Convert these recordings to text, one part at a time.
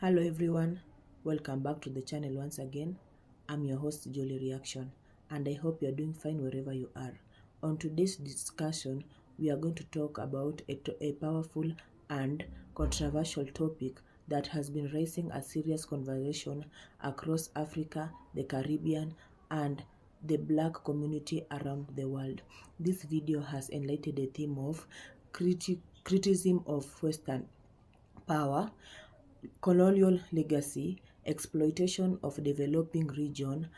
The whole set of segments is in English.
Hello everyone, welcome back to the channel once again. I'm your host Jolie Reaction and I hope you're doing fine wherever you are. On today's discussion, we are going to talk about a powerful and controversial topic that has been raising a serious conversation across Africa, the Caribbean, and the Black community around the world. This video has enlightened a theme of criticism of Western power, colonial legacy, exploitation of developing region,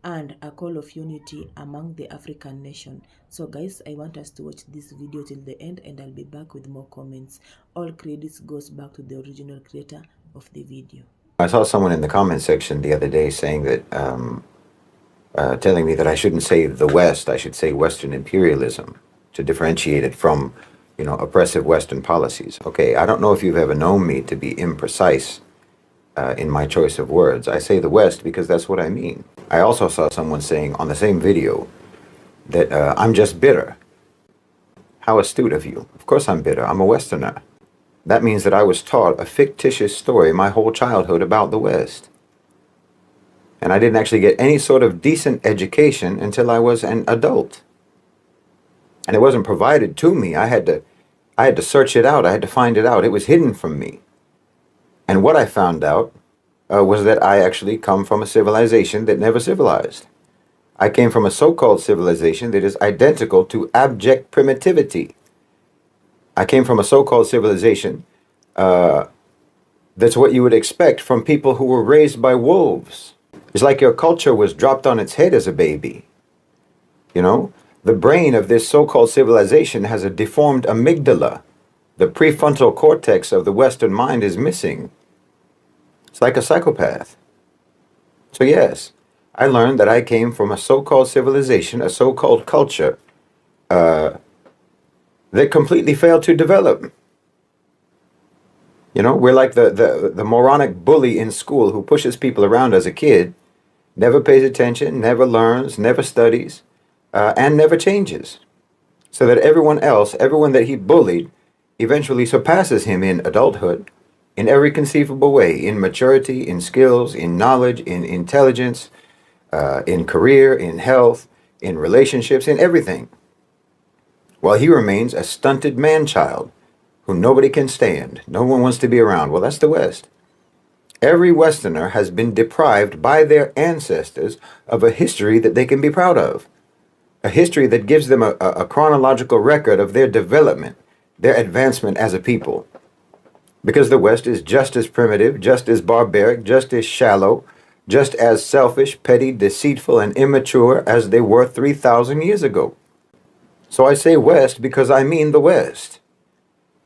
and a call of unity among the African nation. So guys, I want us to watch this video till the end and I'll be back with more comments. All credits goes back to the original creator of the video. I saw someone in the comment section the other day saying that, telling me that I shouldn't say the West, I should say Western imperialism to differentiate it from, oppressive Western policies. Okay, I don't know if you've ever known me to be imprecise in my choice of words. I say the West because that's what I mean. I also saw someone saying on the same video that I'm just bitter. How astute of you. Of course I'm bitter. I'm a Westerner. That means that I was taught a fictitious story my whole childhood about the West. And I didn't actually get any sort of decent education until I was an adult. And it wasn't provided to me. I had to search it out. I had to find it out. It was hidden from me. And what I found out was that I actually come from a civilization that never civilized. I came from a so-called civilization that is identical to abject primitivity. I came from a so-called civilization that's what you would expect from people who were raised by wolves. It's like your culture was dropped on its head as a baby. The brain of this so-called civilization has a deformed amygdala. The prefrontal cortex of the Western mind is missing. It's like a psychopath. So yes, I learned that I came from a so-called civilization, a so-called culture that completely failed to develop. We're like the moronic bully in school who pushes people around as a kid, never pays attention, never learns, never studies, and never changes. So that everyone that he bullied, eventually surpasses him in adulthood, in every conceivable way, in maturity, in skills, in knowledge, in intelligence, in career, in health, in relationships, in everything. While he remains a stunted man-child who nobody can stand, no one wants to be around. Well, that's the West. Every Westerner has been deprived by their ancestors of a history that they can be proud of. A history that gives them a chronological record of their development, their advancement as a people. Because the West is just as primitive, just as barbaric, just as shallow, just as selfish, petty, deceitful, and immature as they were 3,000 years ago. So I say West because I mean the West.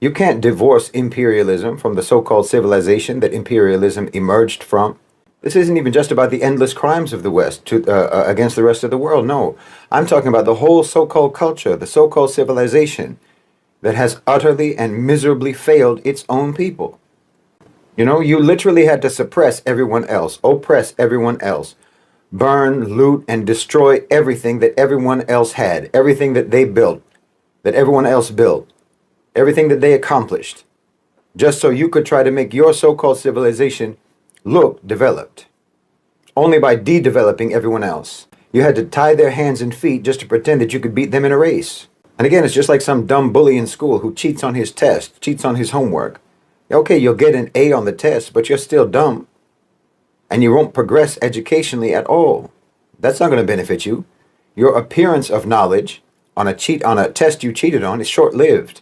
You can't divorce imperialism from the so-called civilization that imperialism emerged from. This isn't even just about the endless crimes of the West against the rest of the world. No, I'm talking about the whole so-called culture, the so-called civilization that has utterly and miserably failed its own people. You literally had to suppress everyone else, oppress everyone else, burn, loot, and destroy everything that everyone else had, everything that they built, that everyone else built, everything that they accomplished, just so you could try to make your so-called civilization look developed, only by de-developing everyone else. You had to tie their hands and feet just to pretend that you could beat them in a race. And again, it's just like some dumb bully in school who cheats on his test, cheats on his homework. Okay, you'll get an A on the test, but you're still dumb. And you won't progress educationally at all. That's not going to benefit you. Your appearance of knowledge on a test you cheated on is short-lived.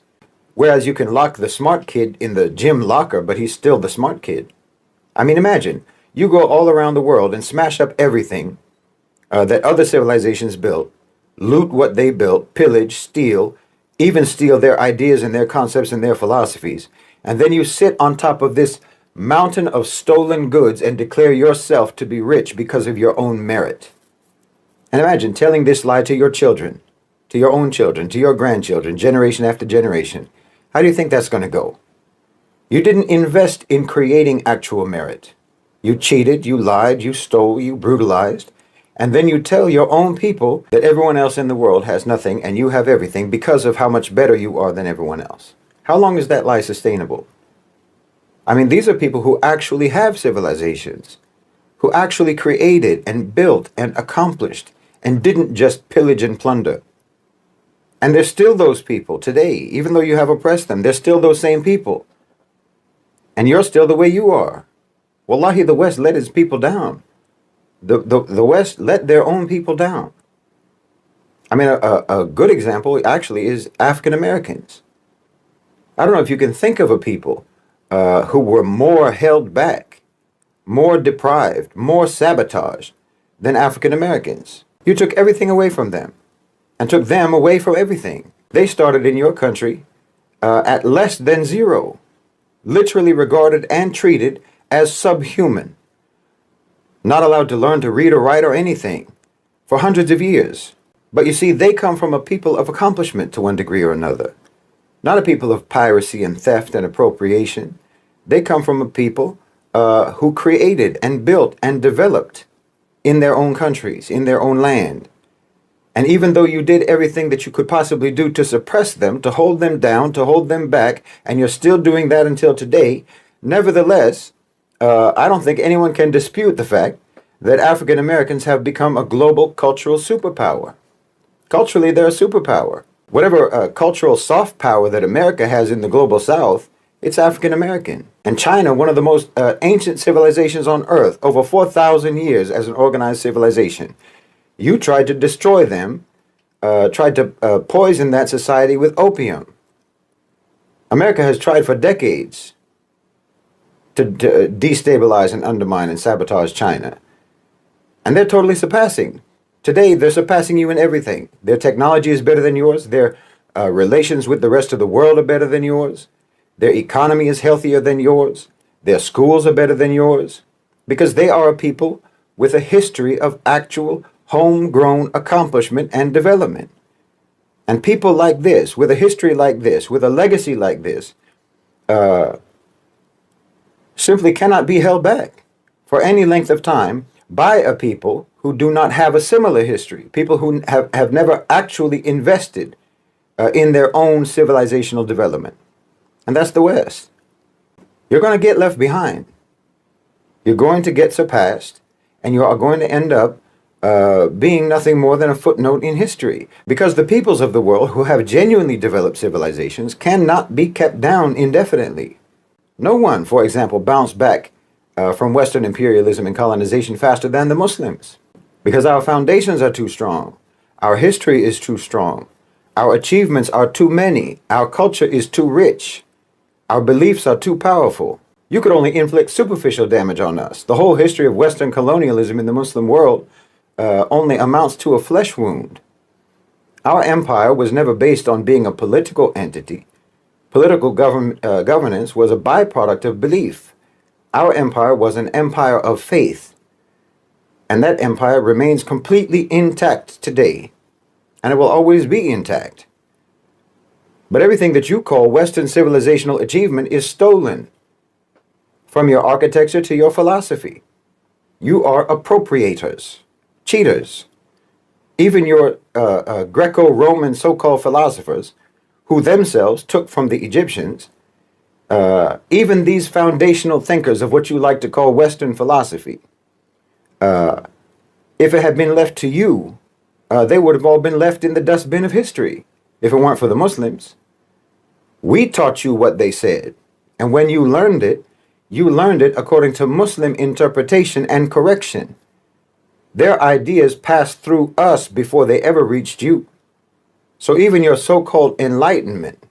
Whereas you can lock the smart kid in the gym locker, but he's still the smart kid. I mean, imagine, you go all around the world and smash up everything that other civilizations built, loot what they built, pillage, steal, even steal their ideas and their concepts and their philosophies. And then you sit on top of this mountain of stolen goods and declare yourself to be rich because of your own merit. And imagine telling this lie to your children, to your own children, to your grandchildren, generation after generation. How do you think that's going to go? You didn't invest in creating actual merit. You cheated, you lied, you stole, you brutalized, and then you tell your own people that everyone else in the world has nothing and you have everything because of how much better you are than everyone else. How long is that lie sustainable? I mean, these are people who actually have civilizations, who actually created and built and accomplished and didn't just pillage and plunder. And there's still those people today, even though you have oppressed them, they're still those same people. And you're still the way you are. Wallahi, the West let its people down. The West let their own people down. I mean, a good example actually is African Americans. I don't know if you can think of a people who were more held back, more deprived, more sabotaged than African Americans. You took everything away from them and took them away from everything. They started in your country at less than zero, literally regarded and treated as subhuman, not allowed to learn to read or write or anything for hundreds of years. But you see, they come from a people of accomplishment to one degree or another, not a people of piracy and theft and appropriation. They come from a people who created and built and developed in their own countries, in their own land. And even though you did everything that you could possibly do to suppress them, to hold them down, to hold them back, and you're still doing that until today, nevertheless, I don't think anyone can dispute the fact that African Americans have become a global cultural superpower. Culturally, they're a superpower. Whatever cultural soft power that America has in the global South, it's African American. And China, one of the most ancient civilizations on earth, over 4,000 years as an organized civilization. You tried to destroy them, tried to poison that society with opium. America has tried for decades to destabilize and undermine and sabotage China. And they're totally surpassing. Today, they're surpassing you in everything. Their technology is better than yours. Their relations with the rest of the world are better than yours. Their economy is healthier than yours. Their schools are better than yours. Because they are a people with a history of actual homegrown accomplishment and development. And people like this, with a history like this, with a legacy like this, simply cannot be held back for any length of time by a people who do not have a similar history, people who have never actually invested in their own civilizational development. And that's the West. You're going to get left behind. You're going to get surpassed, and you are going to end up being nothing more than a footnote in history, because the peoples of the world who have genuinely developed civilizations cannot be kept down indefinitely. No one, for example, bounced back from Western imperialism and colonization faster than the Muslims, because our foundations are too strong, our history is too strong, our achievements are too many, our culture is too rich, our beliefs are too powerful. You could only inflict superficial damage on us. The whole history of Western colonialism in the Muslim world only amounts to a flesh wound. Our empire was never based on being a political entity. Political governance was a byproduct of belief. Our empire was an empire of faith. And that empire remains completely intact today. And it will always be intact. But everything that you call Western civilizational achievement is stolen. From your architecture to your philosophy. You are appropriators. Cheaters. Even your Greco-Roman so-called philosophers, who themselves took from the Egyptians, even these foundational thinkers of what you like to call Western philosophy, if it had been left to you, they would have all been left in the dustbin of history, if it weren't for the Muslims. We taught you what they said, and when you learned it according to Muslim interpretation and correction. Their ideas passed through us before they ever reached you. So even your so-called enlightenment,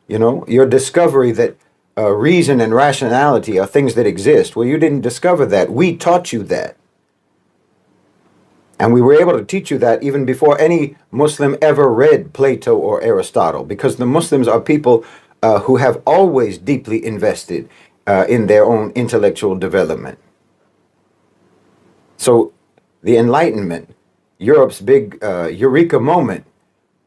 your discovery that reason and rationality are things that exist, well, you didn't discover that. We taught you that. And we were able to teach you that even before any Muslim ever read Plato or Aristotle, because the Muslims are people who have always deeply invested in their own intellectual development. So the Enlightenment, Europe's big eureka moment,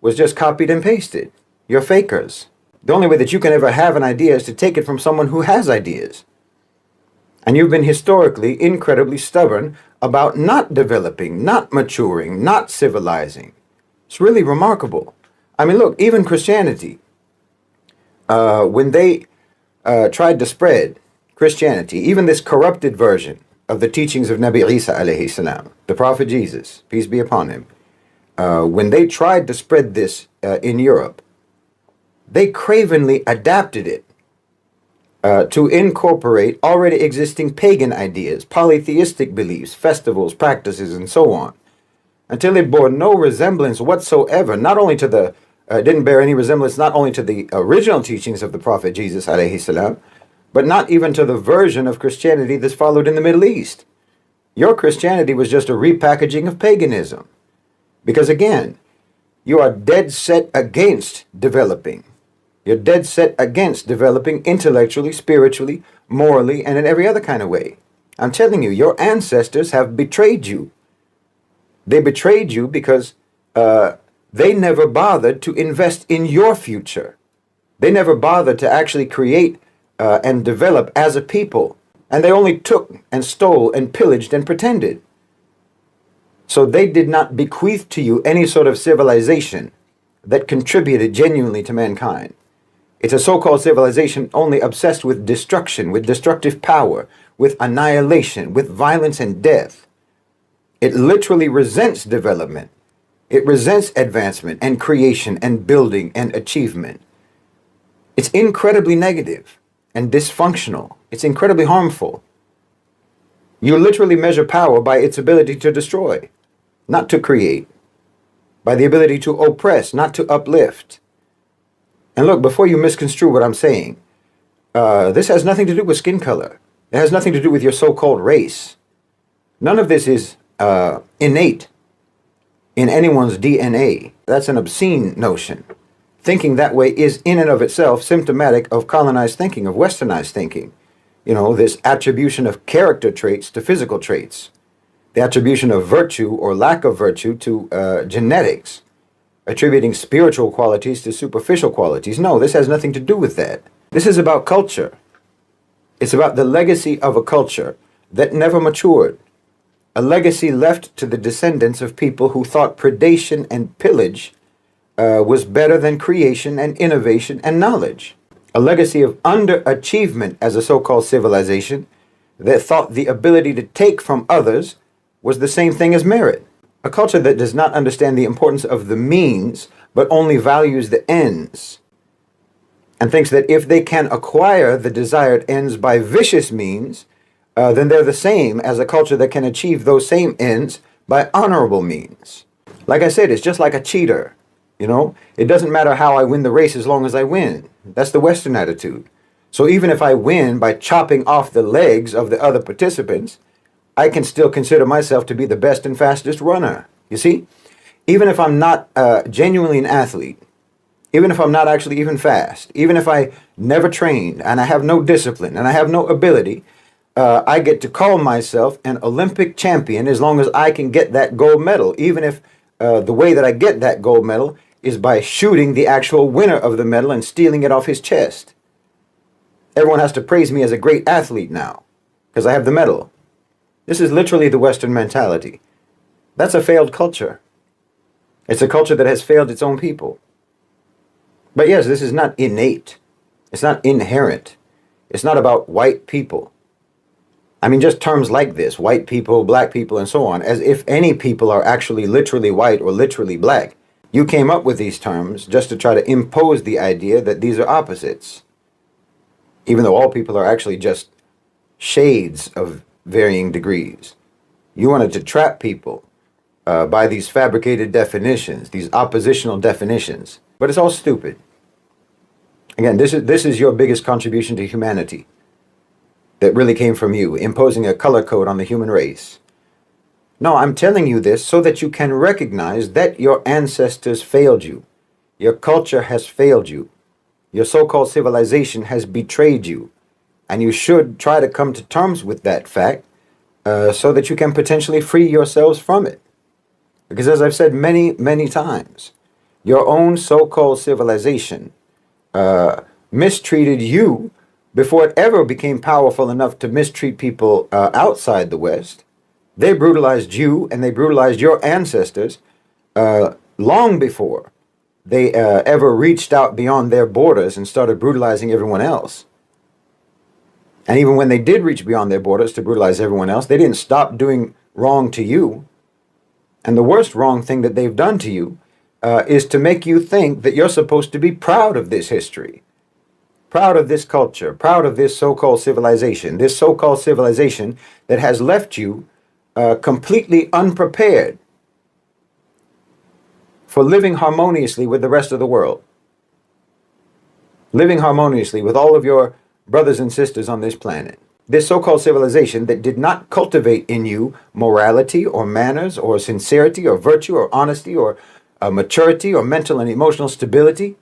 was just copied and pasted. You're fakers. The only way that you can ever have an idea is to take it from someone who has ideas. And you've been historically incredibly stubborn about not developing, not maturing, not civilizing. It's really remarkable. I mean, look, even Christianity, when they tried to spread Christianity, even this corrupted version of the teachings of Nabi Isa alayhi salam, the Prophet Jesus, peace be upon him, when they tried to spread this in Europe, they cravenly adapted it to incorporate already existing pagan ideas, polytheistic beliefs, festivals, practices, and so on, until it bore no resemblance whatsoever, not only to the, didn't bear any resemblance not only to the original teachings of the Prophet Jesus alayhi salam, but not even to the version of Christianity that's followed in the Middle East. Your Christianity was just a repackaging of paganism. Because again, you are dead set against developing. You're dead set against developing intellectually, spiritually, morally, and in every other kind of way. I'm telling you, your ancestors have betrayed you. They betrayed you because they never bothered to invest in your future. They never bothered to actually create and develop as a people. And they only took and stole and pillaged and pretended. So they did not bequeath to you any sort of civilization that contributed genuinely to mankind. It's a so-called civilization only obsessed with destruction, with destructive power, with annihilation, with violence and death. It literally resents development. It resents advancement and creation and building and achievement. It's incredibly negative and dysfunctional. It's incredibly harmful. You literally measure power by its ability to destroy, not to create, by the ability to oppress, not to uplift. And look, before you misconstrue what I'm saying, this has nothing to do with skin color. It has nothing to do with your so-called race. None of this is innate in anyone's DNA. That's an obscene notion. Thinking that way is in and of itself symptomatic of colonized thinking, of westernized thinking. You know, this attribution of character traits to physical traits. The attribution of virtue or lack of virtue to genetics. Attributing spiritual qualities to superficial qualities. No, this has nothing to do with that. This is about culture. It's about the legacy of a culture that never matured. A legacy left to the descendants of people who thought predation and pillage was better than creation and innovation and knowledge. A legacy of underachievement as a so-called civilization that thought the ability to take from others was the same thing as merit. A culture that does not understand the importance of the means, but only values the ends. And thinks that if they can acquire the desired ends by vicious means, then they're the same as a culture that can achieve those same ends by honorable means. Like I said, it's just like a cheater. You know, it doesn't matter how I win the race as long as I win. That's the Western attitude. So even if I win by chopping off the legs of the other participants, I can still consider myself to be the best and fastest runner. You see, even if I'm not genuinely an athlete, even if I'm not actually even fast, even if I never trained and I have no discipline and I have no ability, I get to call myself an Olympic champion as long as I can get that gold medal, even if the way that I get that gold medal is by shooting the actual winner of the medal and stealing it off his chest. Everyone has to praise me as a great athlete now because I have the medal. This is literally the Western mentality. That's a failed culture. It's a culture that has failed its own people. But yes, this is not innate. It's not inherent. It's not about white people. I mean, just terms like this, white people, black people, and so on, as if any people are actually literally white or literally black. You came up with these terms just to try to impose the idea that these are opposites, even though all people are actually just shades of varying degrees. You wanted to trap people by these fabricated definitions, these oppositional definitions. But it's all stupid. Again, this is your biggest contribution to humanity that really came from you, imposing a color code on the human race. No, I'm telling you this so that you can recognize that your ancestors failed you. Your culture has failed you. Your so-called civilization has betrayed you. And you should try to come to terms with that fact so that you can potentially free yourselves from it. Because as I've said many, many times, your own so-called civilization mistreated you before it ever became powerful enough to mistreat people outside the West. They brutalized you and they brutalized your ancestors long before they ever reached out beyond their borders and started brutalizing everyone else. And even when they did reach beyond their borders to brutalize everyone else, they didn't stop doing wrong to you. And the worst wrong thing that they've done to you is to make you think that you're supposed to be proud of this history, proud of this culture, proud of this so-called civilization that has left you completely unprepared for living harmoniously with the rest of the world, living harmoniously with all of your brothers and sisters on this planet. This so-called civilization that did not cultivate in you morality or manners or sincerity or virtue or honesty or maturity or mental and emotional stability,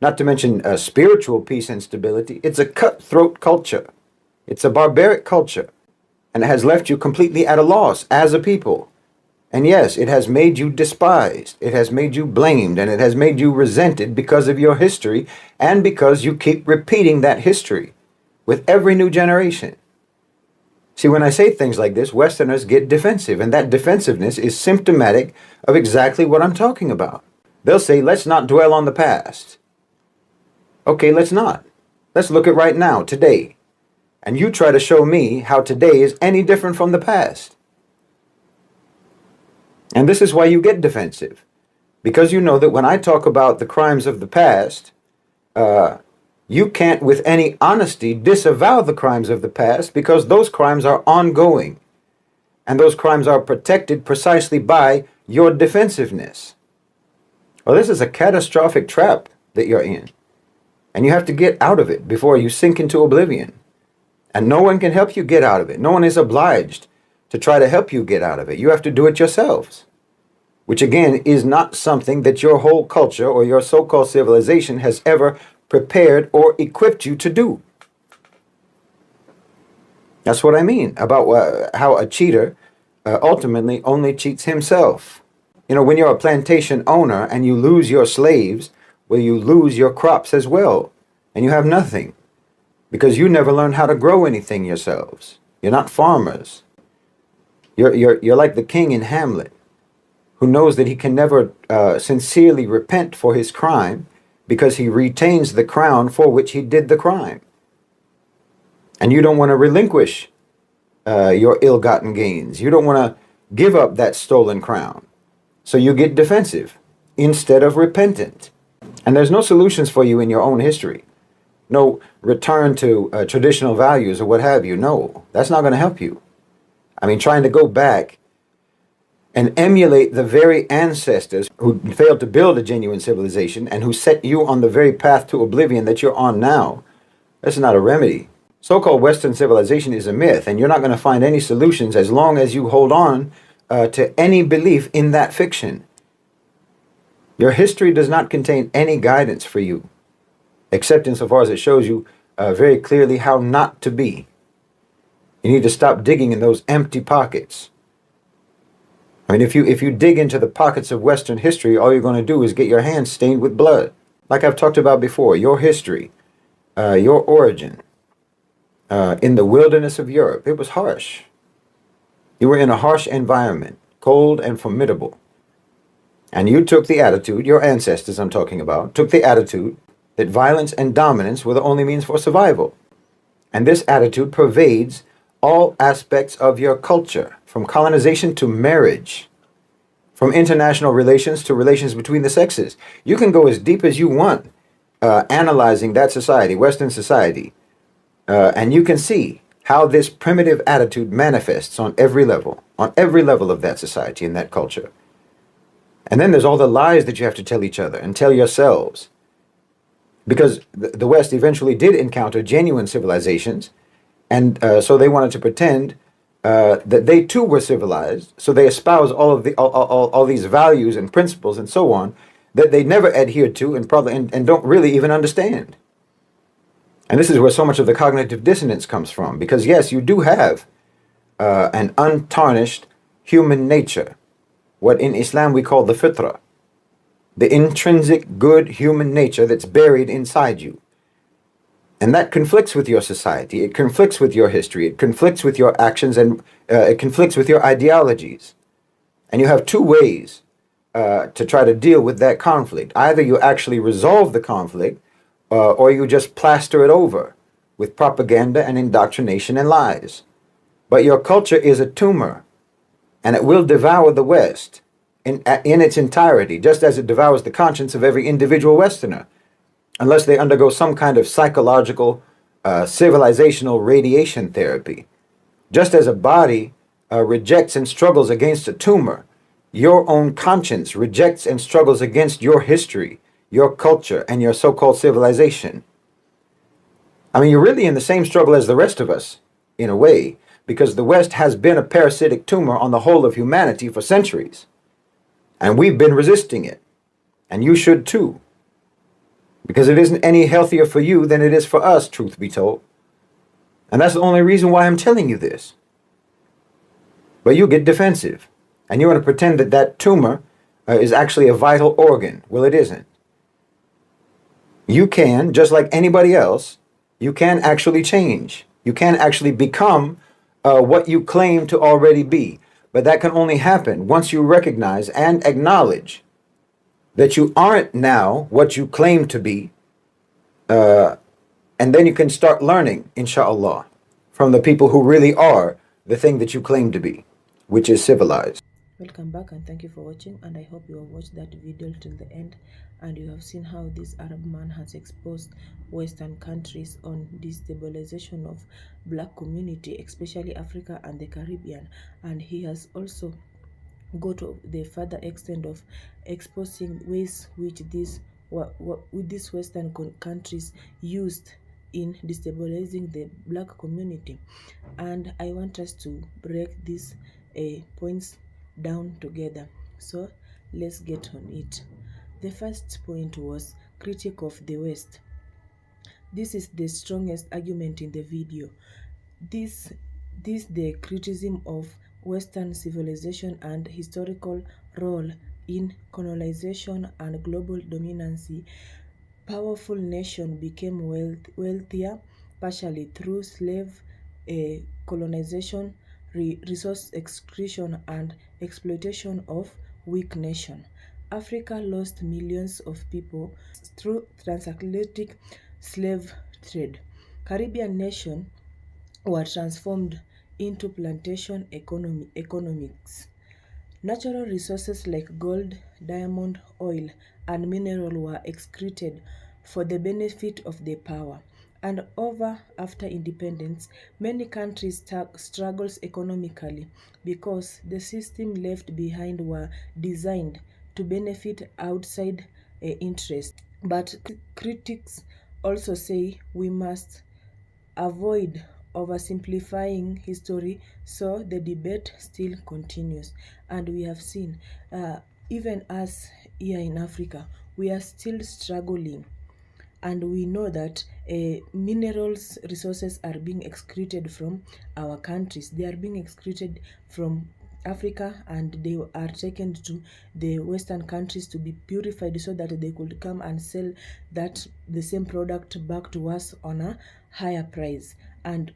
not to mention spiritual peace and stability. It's a cutthroat culture. It's a barbaric culture. And it has left you completely at a loss as a people. And yes, it has made you despised. It has made you blamed. And it has made you resented because of your history and because you keep repeating that history with every new generation. See, when I say things like this, Westerners get defensive, and that defensiveness is symptomatic of exactly what I'm talking about. They'll say, let's not dwell on the past. Okay, let's not. Let's look at right now, today. And you try to show me how today is any different from the past. And this is why you get defensive. Because you know that when I talk about the crimes of the past, you can't with any honesty disavow the crimes of the past because those crimes are ongoing. And those crimes are protected precisely by your defensiveness. Well, this is a catastrophic trap that you're in. And you have to get out of it before you sink into oblivion. And no one can help you get out of it. No one is obliged to try to help you get out of it. You have to do it yourselves. Which again is not something that your whole culture or your so-called civilization has ever prepared or equipped you to do. That's what I mean about how a cheater ultimately only cheats himself. You know, when you're a plantation owner and you lose your slaves, well, you lose your crops as well, and you have nothing because you never learned how to grow anything yourselves. You're not farmers. You're like the king in Hamlet, who knows that he can never sincerely repent for his crime because he retains the crown for which he did the crime. And you don't want to relinquish your ill-gotten gains. You don't want to give up that stolen crown. So you get defensive instead of repentant. And there's no solutions for you in your own history. No return to traditional values or what have you. No, that's not going to help you. I mean, trying to go back and emulate the very ancestors who failed to build a genuine civilization and who set you on the very path to oblivion that you're on now, that's not a remedy. So-called Western civilization is a myth, and you're not going to find any solutions as long as you hold on to any belief in that fiction. Your history does not contain any guidance for you, except insofar as it shows you very clearly how not to be. You need to stop digging in those empty pockets. I mean, if you dig into the pockets of Western history, all you're going to do is get your hands stained with blood. Like I've talked about before, your history, your origin in the wilderness of Europe, it was harsh. You were in a harsh environment, cold and formidable. And you took the attitude, your ancestors I'm talking about, took the attitude that violence and dominance were the only means for survival. And this attitude pervades all aspects of your culture, from colonization to marriage, from international relations to relations between the sexes. You can go as deep as you want analyzing that society, Western society, and you can see how this primitive attitude manifests on every level of that society and that culture. And then there's all the lies that you have to tell each other and tell yourselves. Because the West eventually did encounter genuine civilizations, and so they wanted to pretend that they too were civilized. So they espouse all these values and principles and so on that they never adhered to and don't really even understand. And this is where so much of the cognitive dissonance comes from. Because yes, you do have an untarnished human nature, what in Islam we call the fitrah, the intrinsic good human nature that's buried inside you. And that conflicts with your society, it conflicts with your history, it conflicts with your actions, and it conflicts with your ideologies. And you have two ways to try to deal with that conflict. Either you actually resolve the conflict, or you just plaster it over with propaganda and indoctrination and lies. But your culture is a tumor, and it will devour the West in its entirety, just as it devours the conscience of every individual Westerner, unless they undergo some kind of psychological, civilizational radiation therapy. Just as a body rejects and struggles against a tumor, your own conscience rejects and struggles against your history, your culture, and your so-called civilization. I mean, you're really in the same struggle as the rest of us, in a way, because the West has been a parasitic tumor on the whole of humanity for centuries. And we've been resisting it. And you should too. Because it isn't any healthier for you than it is for us, truth be told. And that's the only reason why I'm telling you this. But you get defensive. And you want to pretend that that tumor is actually a vital organ. Well, it isn't. You can, just like anybody else, you can actually change. You can actually become what you claim to already be. But that can only happen once you recognize and acknowledge that you aren't now what you claim to be. And then you can start learning, inshallah, from the people who really are the thing that you claim to be, which is civilized. Welcome back, and thank you for watching, and I hope you have watched that video till the end and you have seen how this Arab man has exposed Western countries on destabilization of black community, especially Africa and the Caribbean. And he has also go to the further extent of exposing ways which these Western countries used in destabilizing the black community. And I want us to break these points down together. So let's get on it. The first point was critique of the West. This is the strongest argument in the video. This the criticism of Western civilization and historical role in colonization and global dominancy. Powerful nation became wealthier partially through slave colonization, resource extraction, and exploitation of weak nation. Africa lost millions of people through transatlantic slave trade. Caribbean nations were transformed into plantation economics. Natural resources like gold, diamond, oil, and mineral were excreted for the benefit of the power. And after independence, many countries struggles economically because the system left behind were designed to benefit outside interests. But critics also say we must avoid oversimplifying history, so the debate still continues. And we have seen, even us here in Africa, we are still struggling. And we know that minerals resources are being excreted from our countries. They are being excreted from Africa, and they are taken to the Western countries to be purified so that they could come and sell the same product back to us on a higher price. And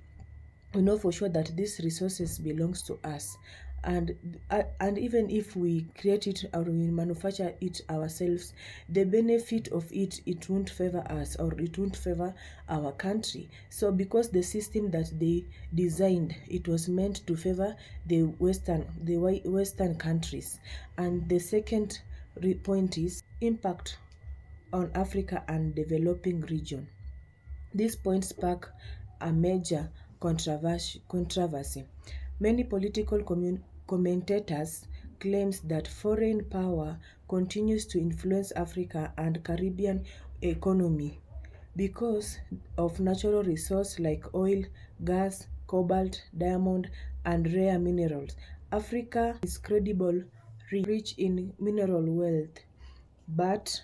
we know for sure that these resources belongs to us. And even if we create it or we manufacture it ourselves, the benefit of it won't favor us, or it won't favor our country. So because the system that they designed, it was meant to favor the Western countries. And the second point is impact on Africa and developing region. This point sparked a major controversy. Many political commentators claims that foreign power continues to influence Africa and Caribbean economy because of natural resources like oil, gas, cobalt, diamond, and rare minerals. Africa is credible rich in mineral wealth, but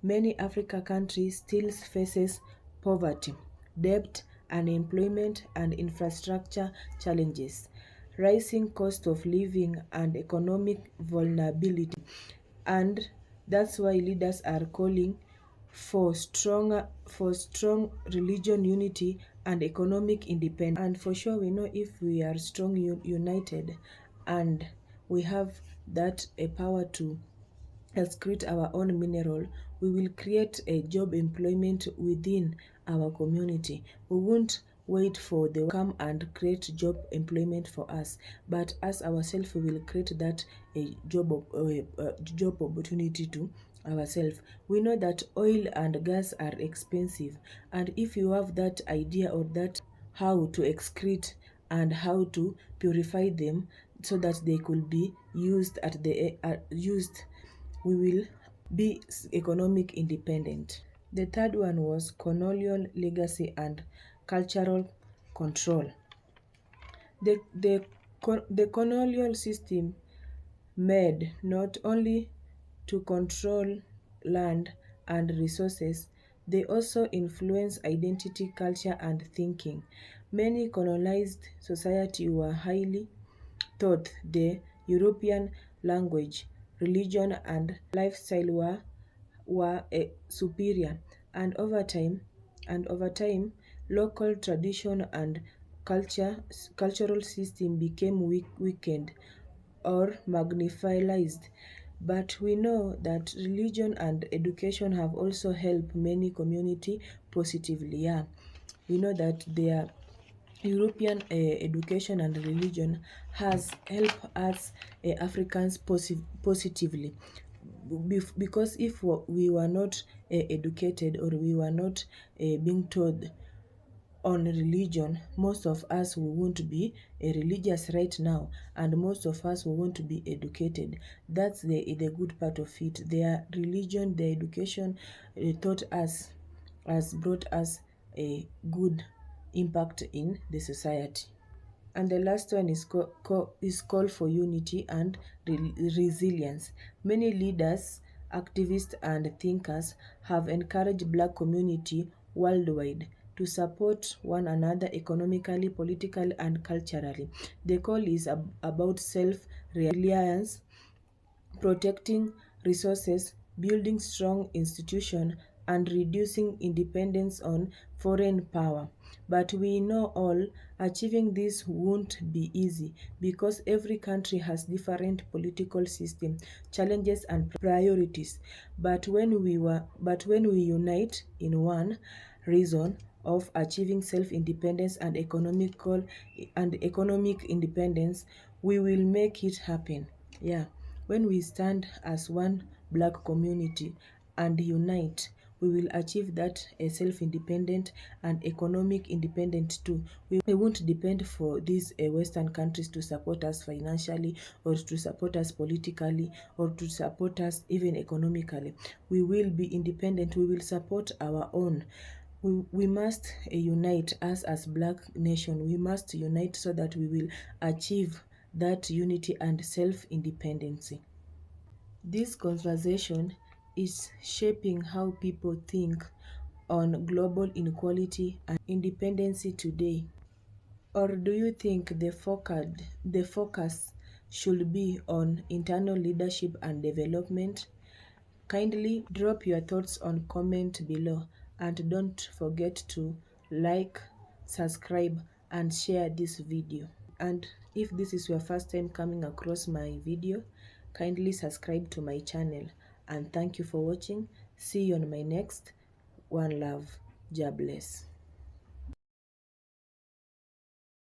many African countries still faces poverty, debt, unemployment, and infrastructure challenges, rising cost of living, and economic vulnerability. And that's why leaders are calling for strong religion unity and economic independence. And for sure, we know if we are strong united, and we have that a power to excrete our own mineral, we will create a job employment within our community. We won't wait for the come and create job employment for us, but as ourselves we will create that job opportunity to ourselves. We know that oil and gas are expensive, and if you have that idea or that how to excrete and how to purify them so that they could be used used, we will be economic independent. The third one was colonial legacy and cultural control. The colonial system made not only to control land and resources, they also influence identity, culture, and thinking. Many colonized societies were highly taught the European language, religion, and lifestyle were superior, and over time, local tradition and cultural system became weakened or magnified. But we know that religion and education have also helped many community positively. Yeah, we know that their European education and religion has helped us Africans positively. Because if we were not educated or we were not being told on religion, most of us we won't be religious right now, and most of us we won't be educated. That's the good part of it. Their religion, their education taught us, has brought us a good impact in the society. And the last one is call for unity and resilience. Many leaders, activists, and thinkers have encouraged Black community worldwide to support one another economically, politically, and culturally. The call is about self-reliance, protecting resources, building strong institutions, and reducing dependence on foreign power. But we know all achieving this won't be easy because every country has different political system, challenges, and priorities. But when we unite in one reason of achieving self-independence and economic independence, we will make it happen. Yeah, when we stand as one Black community and unite, we will achieve that a self-independent and economic independent too. We won't depend for these Western countries to support us financially or to support us politically or to support us even economically. We will be independent. We will support our own. We must unite us as Black nation. We must unite so that we will achieve that unity and self-independency. This conversation is shaping how people think on global inequality and independency today. Or do you think the focus should be on internal leadership and development? Kindly drop your thoughts on comment below, and don't forget to like, subscribe, and share this video. And if this is your first time coming across my video, kindly subscribe to my channel. And thank you for watching. See you on my next one. Love. God bless.